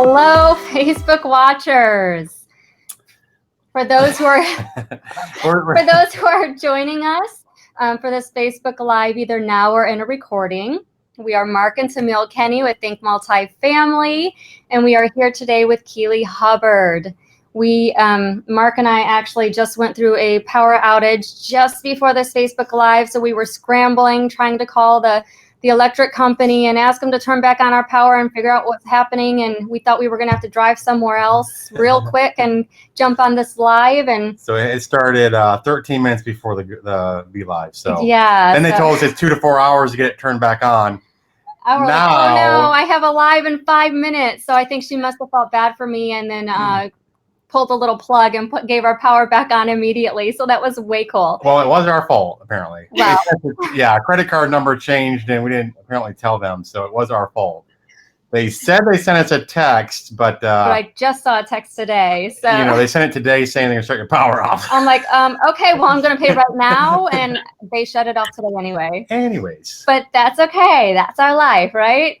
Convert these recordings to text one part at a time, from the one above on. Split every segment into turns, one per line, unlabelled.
Hello, Facebook watchers. For those who are joining us for this Facebook Live, either now or in a recording, we are Mark and Tamiel Kenney with Think Multifamily, and we are here today with Keeley Hubbard. Mark and I actually just went through a power outage just before this Facebook Live, so we were scrambling, trying to call the electric company and ask them to turn back on our power and figure out what's happening. And we thought we were going to have to drive somewhere else real quick and jump on this live. And
so it started 13 minutes before the Be Live. So
yeah.
Then they told us it's 2 to 4 hours to get it turned back on.
I was like, oh no, I have a live in 5 minutes. So I think she must have felt bad for me and then pulled a little plug and gave our power back on immediately. So that was way cool.
Well, it was our fault, apparently.
Wow.
Yeah, credit card number changed and we didn't apparently tell them. So it was our fault. They said they sent us a text, but
I just saw a text today. So
they sent it today saying they're going to start your power off.
I'm like, okay, well, I'm going to pay right now. And they shut it off today anyway.
Anyways.
But that's okay. That's our life, right?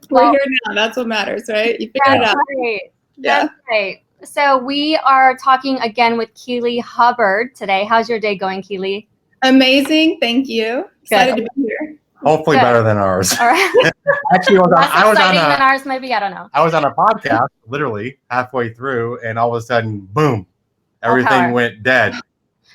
We're here now. That's what matters, right? You figured it out.
Right. Yeah. That's right. So we are talking again with Keeley Hubbard today. How's your day going, Keeley?
Amazing. Thank you. Excited to be here.
Hopefully better than ours.
All right.
Actually, I was on
ours, maybe. I don't know.
I was on a podcast literally halfway through, and all of a sudden, boom, everything went dead.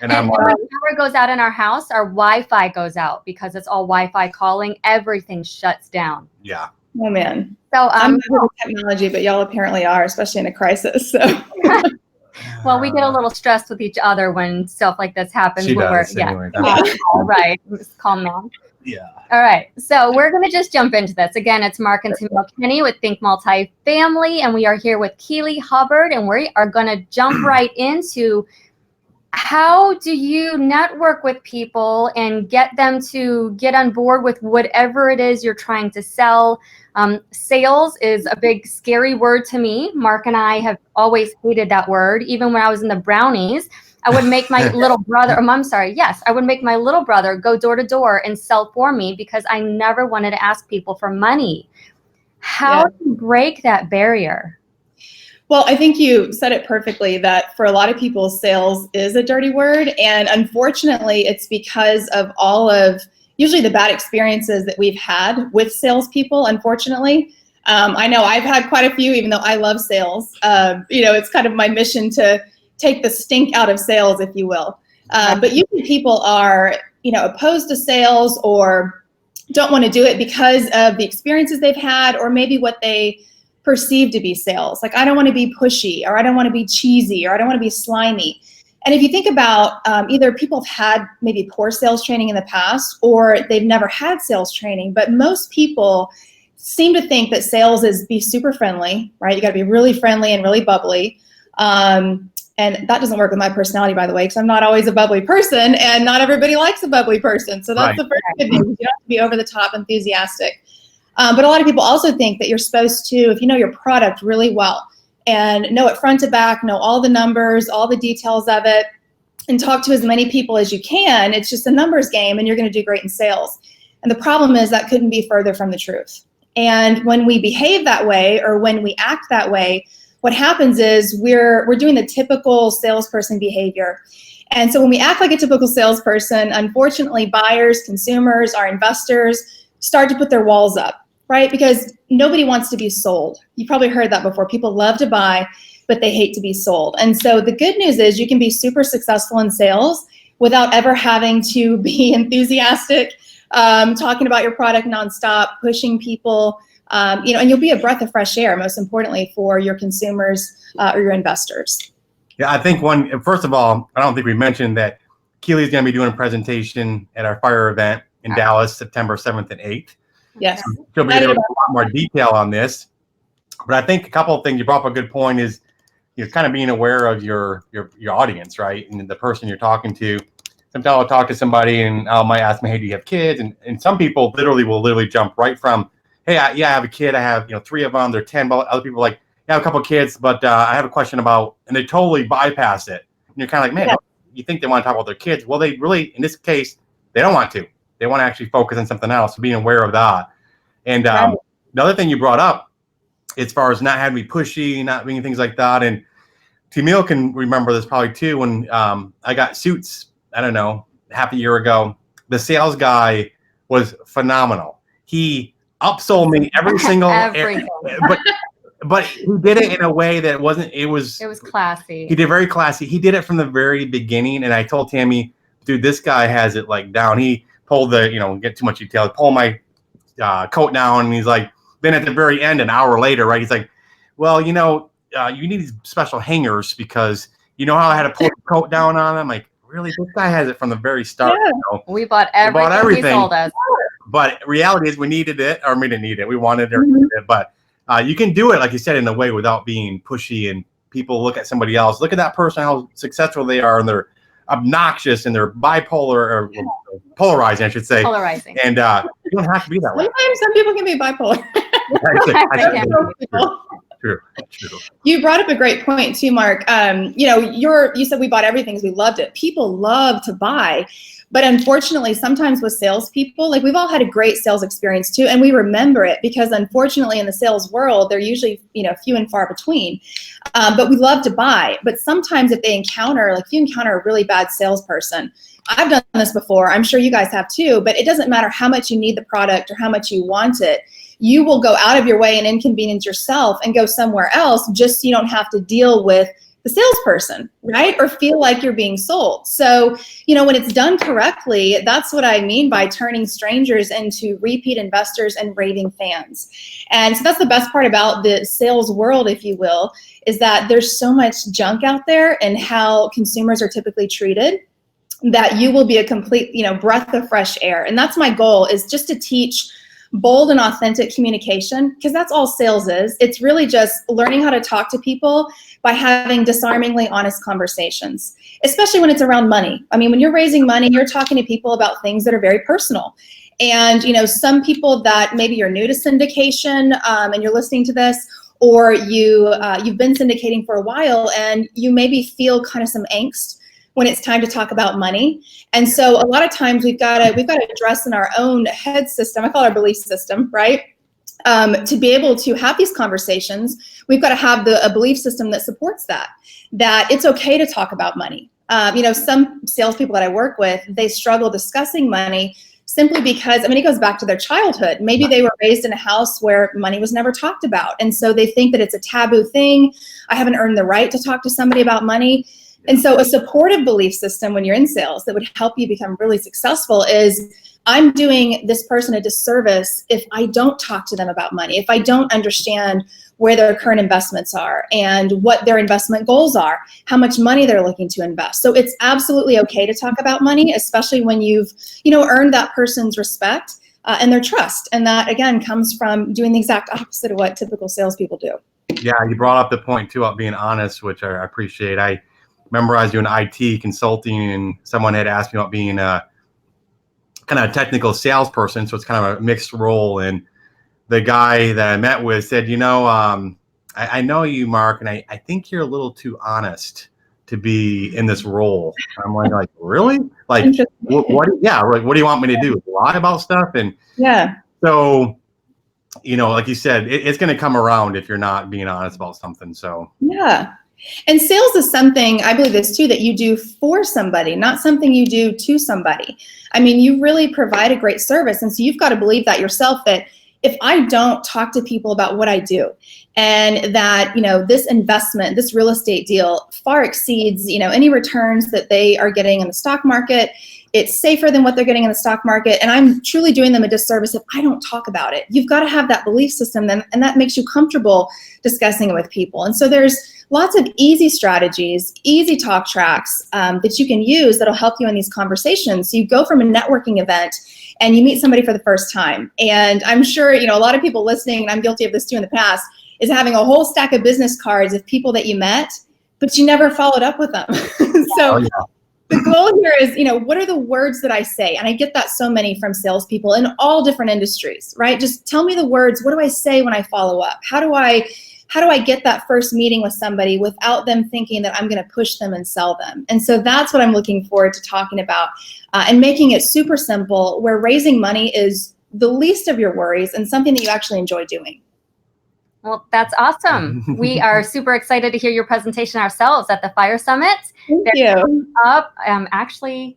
And I'm like,
when power goes out in our house, our Wi-Fi goes out because it's all Wi-Fi calling. Everything shuts down.
Yeah.
Oh man.
So
I'm not with technology, but y'all apparently are, especially in a crisis. So.
Well, we get a little stressed with each other when stuff like this happens.
She does. Anyway,
right. Just calm down.
Yeah.
All right. So we're going to just jump into this. Again, it's Mark and Tamiel Kenney with Think Multifamily, and we are here with Keeley Hubbard, and we are going to jump right into how do you network with people and get them to get on board with whatever it is you're trying to sell? Sales is a big, scary word to me. Mark and I have always hated that word. Even when I was in the Brownies, I would make my little brother, I would make my little brother go door to door and sell for me because I never wanted to ask people for money. How do you break that barrier?
Well, I think you said it perfectly that for a lot of people, sales is a dirty word. And unfortunately, it's because of all of usually the bad experiences that we've had with salespeople, unfortunately. I know I've had quite a few, even though I love sales. It's kind of my mission to take the stink out of sales, if you will. But usually people are, opposed to sales or don't want to do it because of the experiences they've had or maybe what they perceive to be sales. Like, I don't want to be pushy, or I don't want to be cheesy, or I don't want to be slimy. And if you think about either people have had maybe poor sales training in the past or they've never had sales training, but most people seem to think that sales is be super friendly, right? You got to be really friendly and really bubbly. And that doesn't work with my personality, by the way, because I'm not always a bubbly person and not everybody likes a bubbly person. So that's the first good news. You don't have to be over the top enthusiastic. But a lot of people also think that you're supposed to, if you know your product really well and know it front to back, know all the numbers, all the details of it, and talk to as many people as you can, it's just a numbers game and you're going to do great in sales. And the problem is that couldn't be further from the truth. And when we behave that way or when we act that way, what happens is we're doing the typical salesperson behavior. And so when we act like a typical salesperson, unfortunately, buyers, consumers, our investors start to put their walls up. Right? Because nobody wants to be sold. You probably heard that before. People love to buy, but they hate to be sold. And so the good news is you can be super successful in sales without ever having to be enthusiastic, talking about your product nonstop, pushing people, and you'll be a breath of fresh air, most importantly, for your consumers or your investors.
Yeah, I think first of all, I don't think we mentioned that Keeley's going to be doing a presentation at our fire event in Dallas, September 7th and 8th.
Yes.
She'll be able to a lot more detail on this. But I think a couple of things, you brought up a good point, is you're kind of being aware of your audience, right? And the person you're talking to. Sometimes I'll talk to somebody and I might ask me, hey, do you have kids? And some people will jump right from, hey, I have a kid. I have 3 of them. They're 10. But other people are like, yeah, I have a couple of kids, but I have a question about, and they totally bypass it. And you're kind of like, man, you think they want to talk about their kids? Well, they really, in this case, they don't want to. They want to actually focus on something else, so being aware of that. And the other thing you brought up as far as not having to be pushy, not being things like that. And Tamiel can remember this probably too. When I got suits, I don't know, half a year ago, the sales guy was phenomenal. He upsold me every single, but he did it in a way that it was
classy.
He did very classy. He did it from the very beginning. And I told Tammy, dude, this guy has it like down. He pulled the, get too much detail, pull my coat down. And he's like, then at the very end, an hour later, right? He's like, well, you need these special hangers because you know how I had to pull the coat down on him? I'm like, really? This guy has it from the very start.
Yeah.
We bought everything he sold us.
But reality is we needed it, or we didn't need it. We wanted it, or needed it. But you can do it, like you said, in a way without being pushy, and people look at somebody else. Look at that person, how successful they are, and they're obnoxious, and they're bipolar, or polarizing, I should say.
Polarizing.
And you don't have to be that way.
Sometimes some people can be bipolar.
True.
You brought up a great point too, Mark. You said we bought everything because we loved it. People love to buy, but unfortunately, sometimes with salespeople, like we've all had a great sales experience too, and we remember it because unfortunately in the sales world, they're usually few and far between. But we love to buy. But sometimes if you encounter a really bad salesperson, I've done this before. I'm sure you guys have too. But it doesn't matter how much you need the product or how much you want it. You will go out of your way and inconvenience yourself and go somewhere else just so you don't have to deal with the salesperson, right? Or feel like you're being sold. So, when it's done correctly, that's what I mean by turning strangers into repeat investors and raving fans. And so that's the best part about the sales world, if you will, is that there's so much junk out there and how consumers are typically treated that you will be a complete, breath of fresh air. And that's my goal, is just to teach bold and authentic communication, because that's all sales is. It's really just learning how to talk to people by having disarmingly honest conversations, especially when it's around money. I mean, when you're raising money, you're talking to people about things that are very personal. And, some people that maybe you're new to syndication and you're listening to this, or you've been syndicating for a while and you maybe feel kind of some angst when it's time to talk about money. And so a lot of times we've got to address in our own head system, I call it our belief system, right? To be able to have these conversations, we've got to have a belief system that supports that it's okay to talk about money. Some salespeople that I work with, they struggle discussing money simply because, it goes back to their childhood. Maybe they were raised in a house where money was never talked about. And so they think that it's a taboo thing. I haven't earned the right to talk to somebody about money. And so a supportive belief system when you're in sales that would help you become really successful is, I'm doing this person a disservice if I don't talk to them about money, if I don't understand where their current investments are and what their investment goals are, how much money they're looking to invest. So it's absolutely okay to talk about money, especially when you've, earned that person's respect and their trust. And that, again, comes from doing the exact opposite of what typical salespeople do.
Yeah, you brought up the point, too, about being honest, which I appreciate. I remember I was doing IT consulting, and someone had asked me about being a kind of a technical salesperson, so it's kind of a mixed role. And the guy that I met with said, I know you, Mark, and I think you're a little too honest to be in this role. I'm like, really? Like, what? Yeah, like, what do you want me to do? Lie about stuff? And
yeah.
So, like you said, it's going to come around if you're not being honest about something. So
yeah. And sales is something, I believe this too, that you do for somebody, not something you do to somebody. You really provide a great service. And so you've got to believe that yourself, that if I don't talk to people about what I do, and that, this investment, this real estate deal far exceeds, any returns that they are getting in the stock market, it's safer than what they're getting in the stock market, and I'm truly doing them a disservice if I don't talk about it. You've got to have that belief system, and that makes you comfortable discussing it with people. And so there's lots of easy strategies, easy talk tracks that you can use that'll help you in these conversations. So you go from a networking event and you meet somebody for the first time. And I'm sure, a lot of people listening, and I'm guilty of this too in the past, is having a whole stack of business cards of people that you met, but you never followed up with them. So the goal here is, what are the words that I say? And I get that so many from salespeople in all different industries, right? Just tell me the words. What do I say when I follow up? How do I get that first meeting with somebody without them thinking that I'm going to push them and sell them? And so that's what I'm looking forward to talking about and making it super simple, where raising money is the least of your worries and something that you actually enjoy doing.
Well, that's awesome. We are super excited to hear your presentation ourselves at the Fire Summit.
Thank you.
Up actually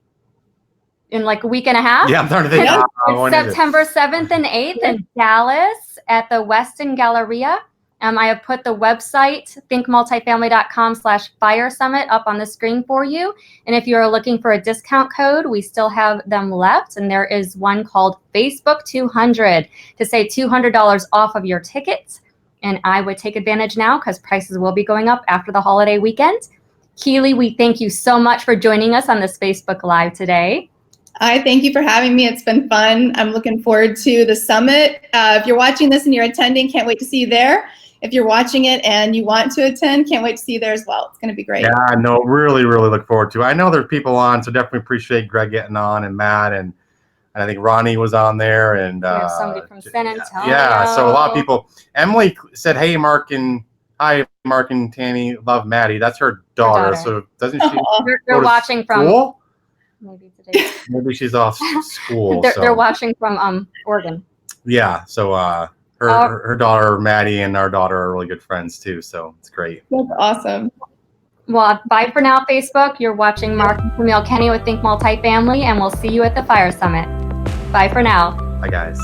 in like a week and a half.
Yeah, I'm starting to think.
It's September 7th and 8th in Dallas at the Westin Galleria. I have put the website, thinkmultifamily.com/fire summit up on the screen for you. And if you are looking for a discount code, we still have them left. And there is one called Facebook 200 to save $200 off of your tickets. And I would take advantage now because prices will be going up after the holiday weekend. Keeley, we thank you so much for joining us on this Facebook Live today.
I thank you for having me. It's been fun. I'm looking forward to the summit. If you're watching this and you're attending, can't wait to see you there. If you're watching it and you want to attend, can't wait to see you there as well. It's going to be great.
Yeah, no, really, really look forward to it. I know there's people on, so definitely appreciate Greg getting on and Matt, and I think Ronnie was on there, and
somebody from San Antonio.
Yeah, so a lot of people. Emily said, "Hey, Mark and Tanny, love Maddie." That's her daughter. So doesn't she?
They're watching from
school?
Maybe today.
Maybe she's off school.
They're watching from Oregon.
Yeah, so her daughter Maddie and our daughter are really good friends too. So it's great.
That's awesome.
Well, bye for now, Facebook. You're watching Mark and Tamiel Kenney with Think Multifamily, and we'll see you at the Fire Summit. Bye for now.
Bye, guys.